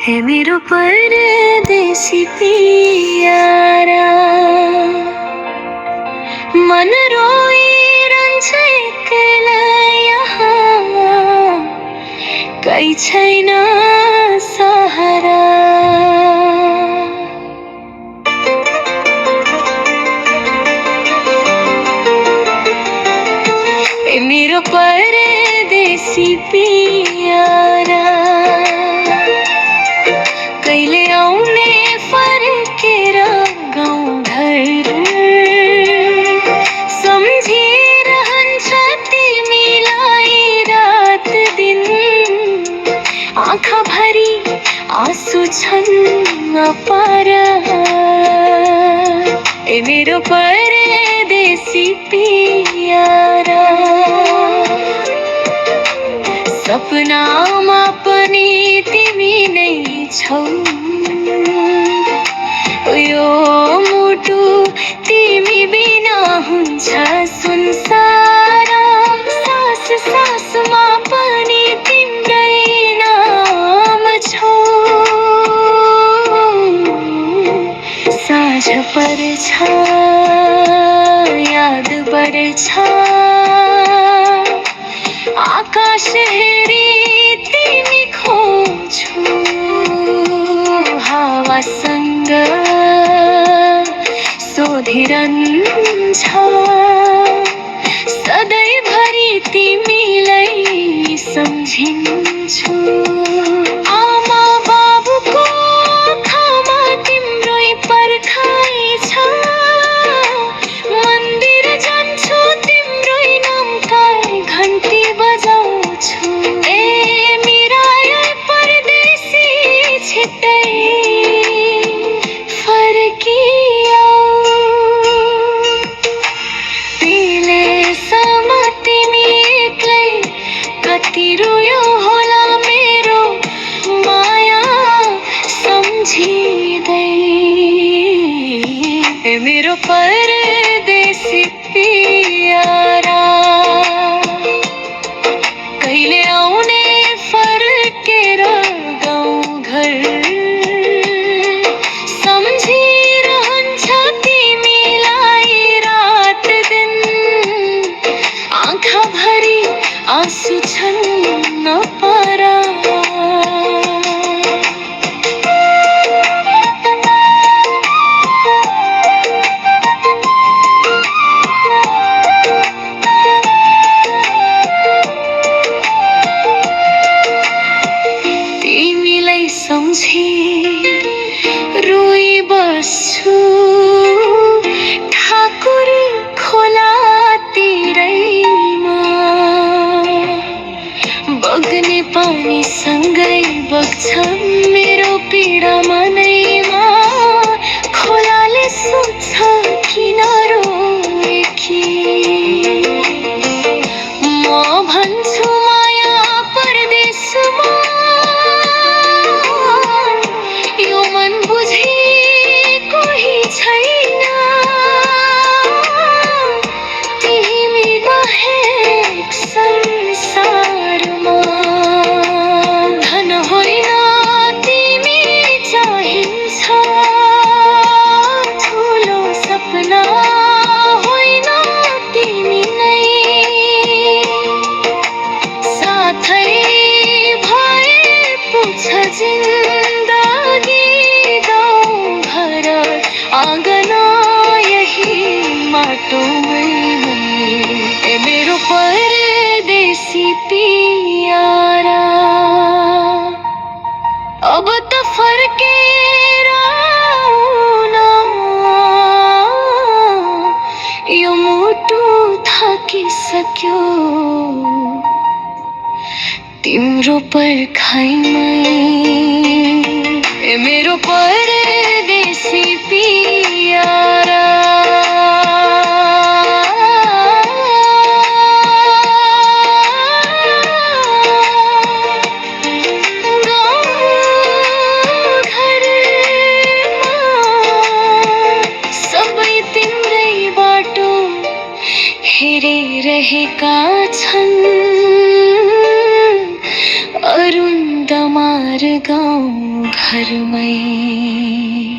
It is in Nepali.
है मेरो परदेशी पियारा। मन रोइरहन्छ एक्लै यहाँ, कहीँ छैन सहारा। ए मेरो परदेशी पियारा, कहिले आउने फर्केर गाउँघर। सम्झिरहन्छ तिमीलाई रात दिन, आँखाभरि आँसु छन् अपार। ए मेरो परदेशी पियारा, सपनामा पनि तिमी नै छौ। यो मुटु तिमी बिना हुन्छ सुनसान। सास सासमा पनि तिम्रै नाम छौ। साँझ पर्छ याद बढ्छ, आकाश हेरी तिमी खोज्छु। हावासँग सोधिरहन्छ, सधैँभरि तिमीलाई सम्झिन्छु। आमा बाबुको आँखामा तिम्रै पर्खाइ छ, मन्दिर जान्छु तिम्रै नामका घन्टी बजाउँछु। ए मेरा परदेशी छिट्टै फर्किआऊ। पिलेसम्म तिमी एक्लै कति रोयो होला मेरो माया सम्झिँदै। ए मेरो परदेशी पियारा, कहिले आउने फर्केर गाउँघर। सम्झिरहन्छ तिमीलाई रात दिन, आँखाभरि आँसु छन् अपार। तिमीलाई सम्झी रोइ बस्छु, ठाकुर खोला तिरैमा। बग्ने पानीसँगै बग्छ मेरो पीडा मनैमा। खोलाले सोध्छ किन रोएकी, म भन्छु माया परदेशमा। यो मन बुझी कोही छैन, तिमी बाहेक संसारमा। धन होइन तिमी चाहिन्छ, ठुलो सपना होइन तिमी नै। साथै भए पुग्छ जिन्दगी गाउँघर, आँगन यही माटोमै। ए मेरो परदेशी पियारा, अब त फर्केर आउन, यो मुटु थाकिसक्यो तिम्रो पर्खाइमै। ए मेरो परदेशी पियारा, सबै तिम्रै बाटो हेरिरहेका छन्। अरुण दमार गाउँ घरमै